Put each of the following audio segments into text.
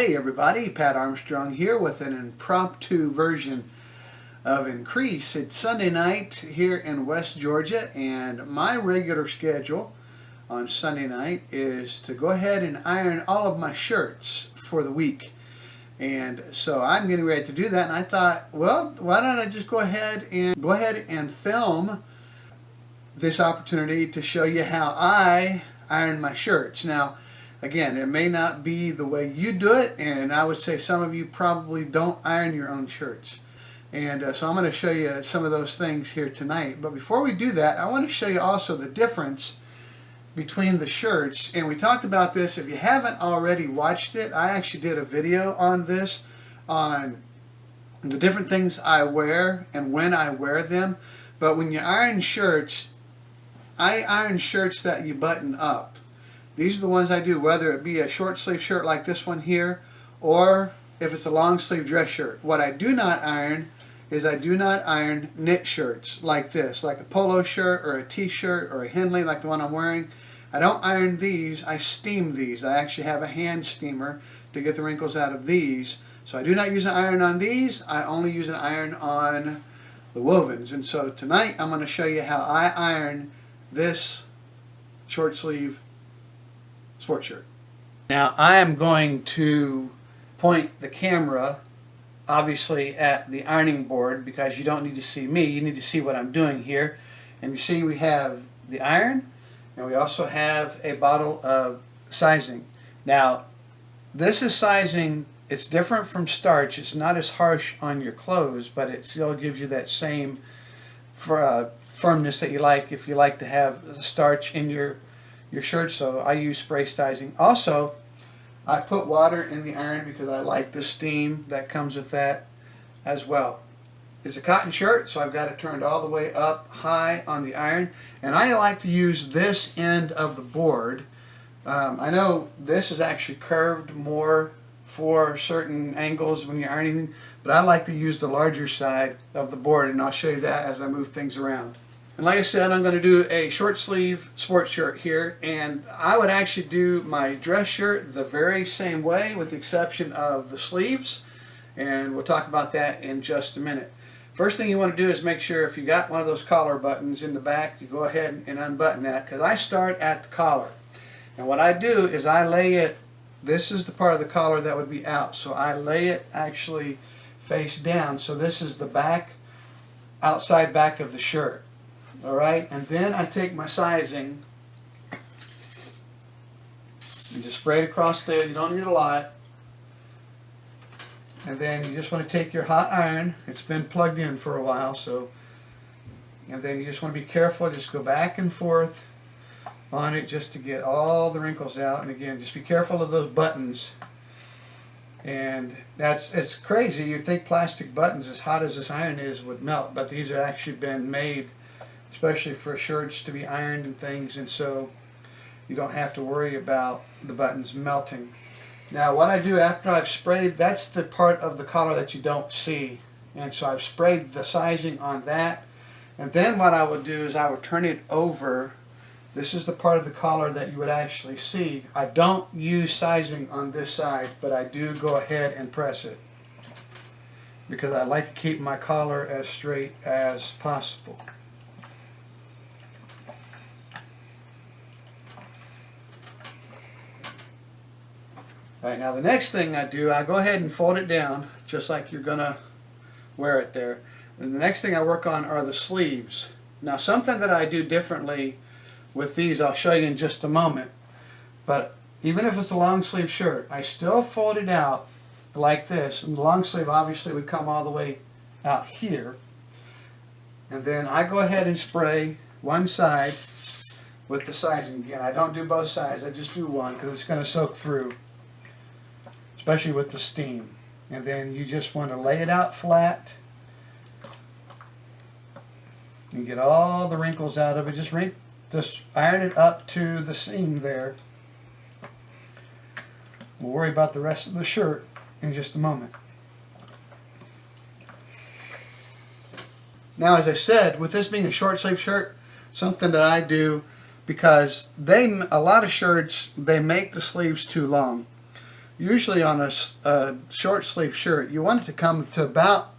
Hey everybody, Pat Armstrong here with an impromptu version of Increase. It's Sunday night here in West Georgia, and my regular schedule on Sunday night is to go ahead and iron all of my shirts for the week. And so I'm getting ready to do that, and I thought, well, why don't I just go ahead and film this opportunity to show you how I iron my shirts. Now, again, it may not be the way you do it, and I would say some of you probably don't iron your own shirts. And so I'm going to show you some of those things here tonight. But before we do that, I want to show you also the difference between the shirts. And we talked about this. If you haven't already watched it, I actually did a video on this, on the different things I wear and when I wear them. But when you iron shirts, I iron shirts that you button up. These are the ones I do, whether it be a short sleeve shirt like this one here, or if it's a long sleeve dress shirt. What I do not iron is I do not iron knit shirts like this, like a polo shirt or a t-shirt or a Henley like the one I'm wearing. I don't iron these, I steam these. I actually have a hand steamer to get the wrinkles out of these. So I do not use an iron on these, I only use an iron on the wovens. And so tonight I'm going to show you how I iron this short sleeve sports shirt. Now I am going to point the camera obviously at the ironing board because you don't need to see me, you need to see what I'm doing here. And you see we have the iron, and we also have a bottle of sizing. Now this is sizing, it's different from starch, it's not as harsh on your clothes, but it still gives you that same firmness that you like if you like to have starch in your shirt. So I use spray sizing. Also, I put water in the iron because I like the steam that comes with that as well. It's a cotton shirt, so I've got it turned all the way up high on the iron, and I like to use this end of the board. I know this is actually curved more for certain angles when you're ironing, but I like to use the larger side of the board, and I'll show you that as I move things around. And like I said, I'm going to do a short sleeve sports shirt here, and I would actually do my dress shirt the very same way with the exception of the sleeves, and we'll talk about that in just a minute. First thing you want to do is make sure if you got one of those collar buttons in the back, you go ahead and unbutton that, because I start at the collar. And what I do is I lay it, this is the part of the collar that would be out, so I lay it actually face down. So this is the back, outside back of the shirt. Alright, and then I take my sizing and just spray it across there. You don't need a lot. And then you just want to take your hot iron. It's been plugged in for a while, so, and then you just want to be careful. Just go back and forth on it just to get all the wrinkles out. And again, just be careful of those buttons. And it's crazy. You'd think plastic buttons, as hot as this iron is, would melt, but these have actually been made especially for shirts to be ironed and things, and so you don't have to worry about the buttons melting. Now what I do after I've sprayed, that's the part of the collar that you don't see, and so I've sprayed the sizing on that, and then what I would do is I would turn it over. This is the part of the collar that you would actually see. I don't use sizing on this side, but I do go ahead and press it because I like to keep my collar as straight as possible. Alright, now the next thing I do, I go ahead and fold it down just like you're going to wear it there. And the next thing I work on are the sleeves. Now something that I do differently with these I'll show you in just a moment. But even if it's a long sleeve shirt, I still fold it out like this. And the long sleeve obviously would come all the way out here. And then I go ahead and spray one side with the sizing. Again, I don't do both sides, I just do one because it's going to soak through, especially with the steam. And then you just want to lay it out flat and get all the wrinkles out of it. Just iron it up to the seam there. We'll worry about the rest of the shirt in just a moment. Now, as I said, with this being a short sleeve shirt, something that I do, because a lot of shirts, they make the sleeves too long. usually on a short sleeve shirt, you want it to come to about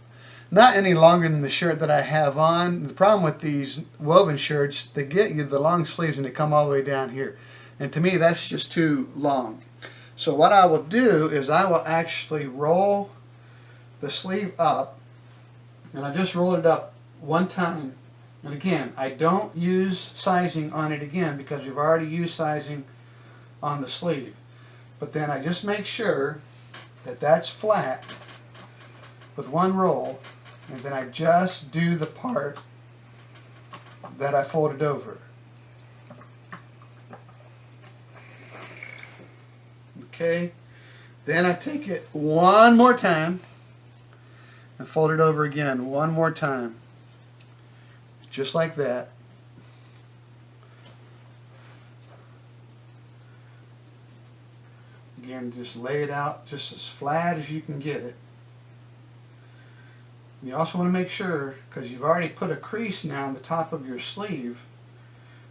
not any longer than the shirt that I have on. The problem with these woven shirts, they get you the long sleeves and they come all the way down here. And to me, that's just too long. So what I will do is I will actually roll the sleeve up, and I just roll it up one time. And again, I don't use sizing on it again because we've already used sizing on the sleeve. But then I just make sure that that's flat with one roll, and then I just do the part that I folded over. Okay, then I take it one more time and fold it over again one more time, just like that. Again, just lay it out just as flat as you can get it. You also want to make sure, because you've already put a crease now on the top of your sleeve,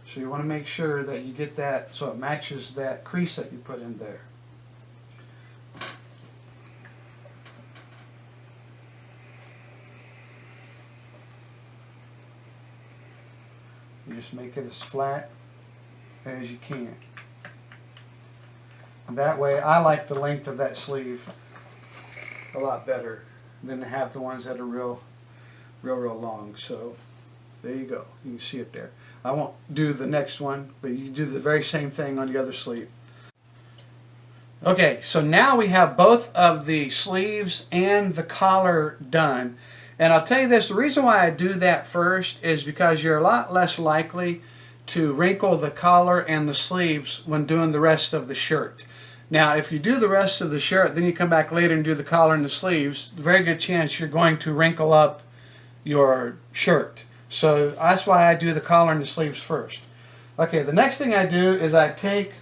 so you want to make sure that you get that so it matches that crease that you put in there. You just make it as flat as you can. And that way, I like the length of that sleeve a lot better than to have the ones that are real long. So there you go. You can see it there. I won't do the next one, but you do the very same thing on the other sleeve. Okay, so now we have both of the sleeves and the collar done. And I'll tell you this, the reason why I do that first is because you're a lot less likely to wrinkle the collar and the sleeves when doing the rest of the shirt. Now, if you do the rest of the shirt, then you come back later and do the collar and the sleeves, very good chance you're going to wrinkle up your shirt. So that's why I do the collar and the sleeves first. Okay, the next thing I do is I take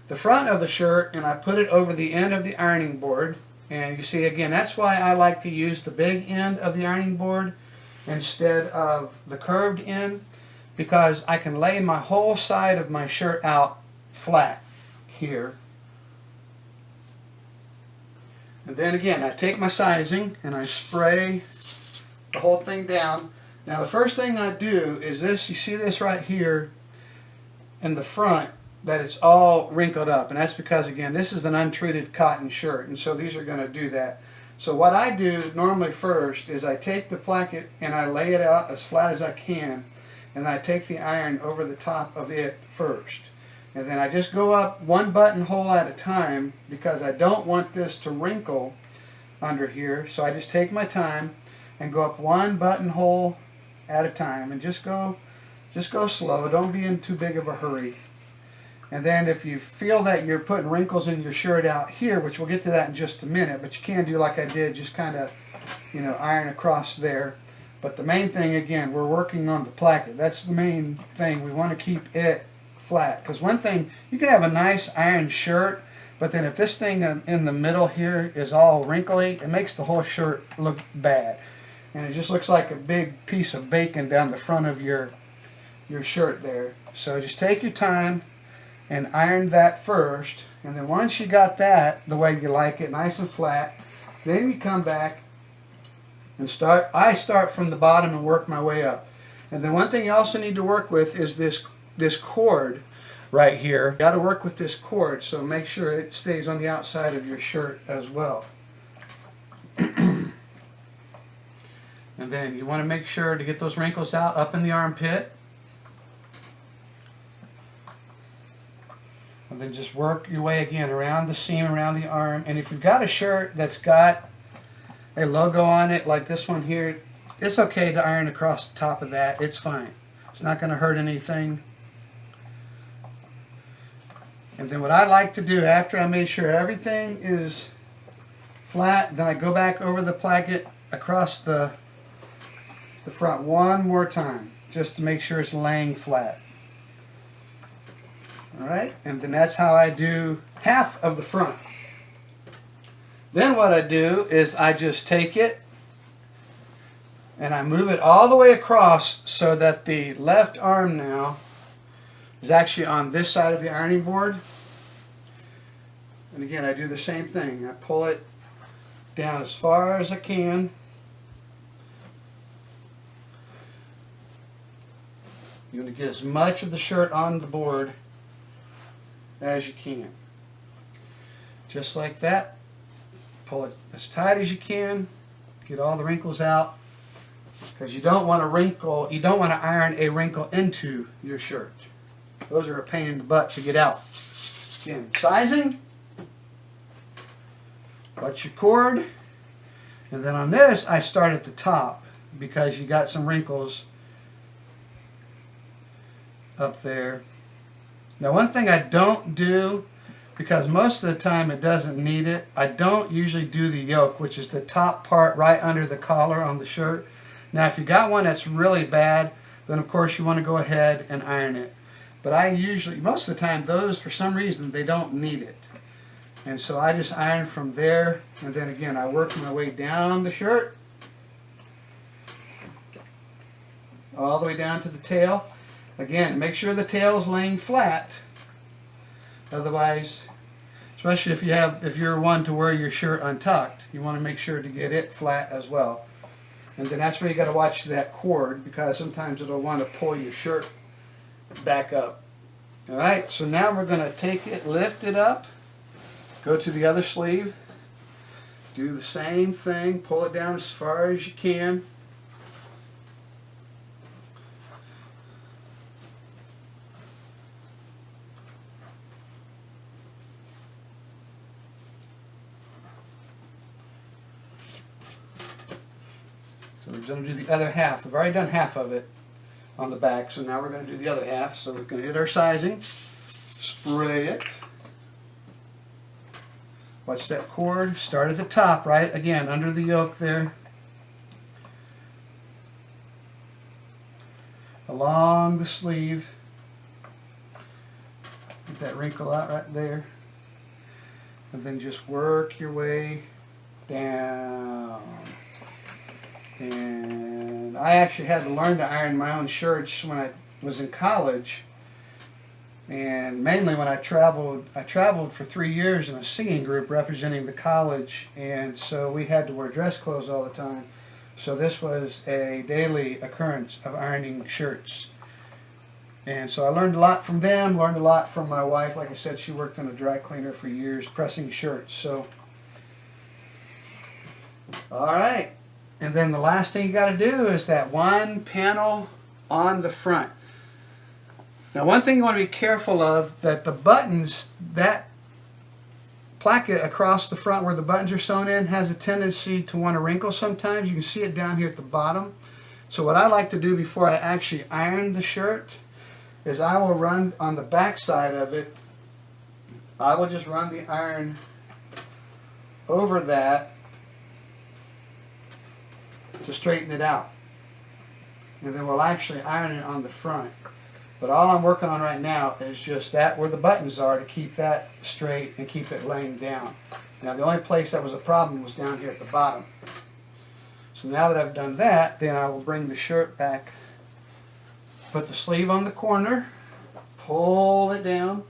the front of the shirt and I put it over the end of the ironing board. And you see, again, that's why I like to use the big end of the ironing board instead of the curved end, because I can lay my whole side of my shirt out flat here. And then again, I take my sizing and I spray the whole thing down. Now the first thing I do is this, you see this right here in the front, that it's all wrinkled up, and that's because, again, this is an untreated cotton shirt, and so these are going to do that. So what I do normally first is I take the placket and I lay it out as flat as I can, and I take the iron over the top of it first. And then I just go up one buttonhole at a time because I don't want this to wrinkle under here. So I just take my time and go up one buttonhole at a time, and just go slow. Don't be in too big of a hurry. And then if you feel that you're putting wrinkles in your shirt out here, which we'll get to that in just a minute, but you can do like I did, just kind of, iron across there. But the main thing, again, we're working on the placket. That's the main thing. We want to keep it flat. Because one thing, you can have a nice iron shirt, but then if this thing in the middle here is all wrinkly, it makes the whole shirt look bad. And it just looks like a big piece of bacon down the front of your shirt there. So just take your time and iron that first, and then once you got that the way you like it, nice and flat, then you come back and I start from the bottom and work my way up. And then one thing you also need to work with is this cord right here. You got to work with this cord, so make sure it stays on the outside of your shirt as well. And then you want to make sure to get those wrinkles out up in the armpit. And then just work your way again around the seam, around the arm. And if you've got a shirt that's got a logo on it, like this one here, it's okay to iron across the top of that. It's fine. It's not going to hurt anything. And then what I like to do after I made sure everything is flat, then I go back over the placket across the front one more time, just to make sure it's laying flat. Alright, and then that's how I do half of the front. Then what I do is I just take it and I move it all the way across so that the left arm now is actually on this side of the ironing board. And again, I do the same thing. I pull it down as far as I can. You want to get as much of the shirt on the board as you can. Just like that. Pull it as tight as you can. Get all the wrinkles out. Because you don't want to iron a wrinkle into your shirt. Those are a pain in the butt to get out. Again, sizing. What's your cord? And then on this, I start at the top because you got some wrinkles up there. Now, one thing I don't do, because most of the time it doesn't need it, I don't usually do the yoke, which is the top part right under the collar on the shirt. Now, if you got one that's really bad, then of course you want to go ahead and iron it. But I usually, most of the time, those, for some reason, they don't need it. And so I just iron from there, and then again, I work my way down the shirt, all the way down to the tail. Again, make sure the tail is laying flat. Otherwise, especially if you're one to wear your shirt untucked, you want to make sure to get it flat as well. And then that's where you got to watch that cord, because sometimes it'll want to pull your shirt back up. All right, so now we're going to take it, lift it up. Go to the other sleeve, do the same thing, pull it down as far as you can. So we're going to do the other half. We've already done half of it on the back, so now we're going to do the other half. So we're going to hit our sizing, spray it. Watch that cord, start at the top, right? Again, under the yoke there. Along the sleeve. Get that wrinkle out right there. And then just work your way down. And I actually had to learn to iron my own shirts when I was in college. And mainly when I traveled for 3 years in a singing group representing the college, and so we had to wear dress clothes all the time. So this was a daily occurrence of ironing shirts. And so I learned a lot from them, learned a lot from my wife. Like I said, she worked in a dry cleaner for years pressing shirts. So, all right. And then the last thing you got to do is that one panel on the front. Now, one thing you want to be careful of, that the buttons, that placket across the front where the buttons are sewn in has a tendency to want to wrinkle sometimes. You can see it down here at the bottom. So what I like to do before I actually iron the shirt is I will run on the back side of it. I will just run the iron over that to straighten it out. And then we'll actually iron it on the front. But all I'm working on right now is just that where the buttons are, to keep that straight and keep it laying down. Now the only place that was a problem was down here at the bottom. So now that I've done that, then I will bring the shirt back, put the sleeve on the corner, pull it down,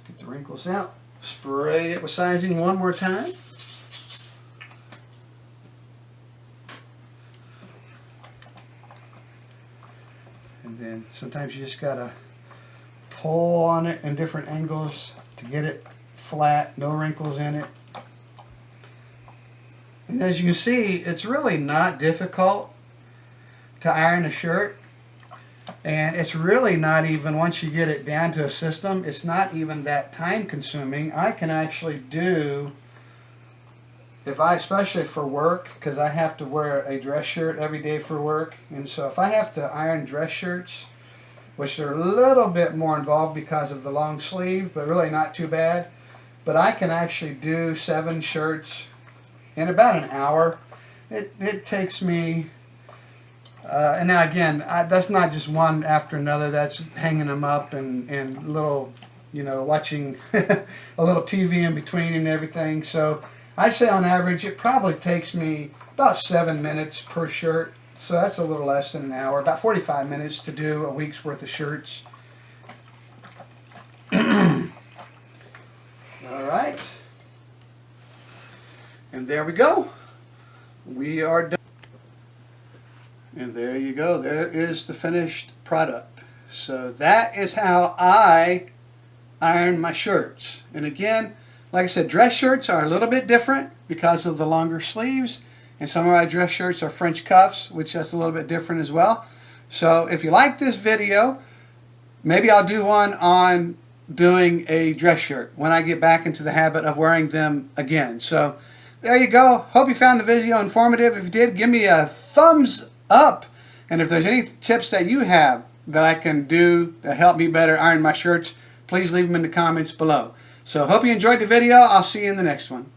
get the wrinkles out, spray it with sizing one more time. And then sometimes you just gotta pull on it in different angles to get it flat, no wrinkles in it. And as you can see, it's really not difficult to iron a shirt. And it's really not even, once you get it down to a system, it's not even that time consuming. I can actually do, especially for work, because I have to wear a dress shirt every day for work, and so if I have to iron dress shirts, which are a little bit more involved because of the long sleeve, but really not too bad, but I can actually do 7 shirts in about an hour. It takes me, and now again, that's not just one after another, that's hanging them up and little, watching a little TV in between and everything. So I say on average it probably takes me about 7 minutes per shirt. So that's a little less than an hour, about 45 minutes to do a week's worth of shirts. All right. And there we go. We are done. And there you go. There is the finished product. So that is how I iron my shirts. And again, like I said, dress shirts are a little bit different because of the longer sleeves. And some of my dress shirts are French cuffs, which is a little bit different as well. So if you like this video, maybe I'll do one on doing a dress shirt when I get back into the habit of wearing them again. So there you go. Hope you found the video informative. If you did, give me a thumbs up. And if there's any tips that you have that I can do to help me better iron my shirts, please leave them in the comments below. So hope you enjoyed the video. I'll see you in the next one.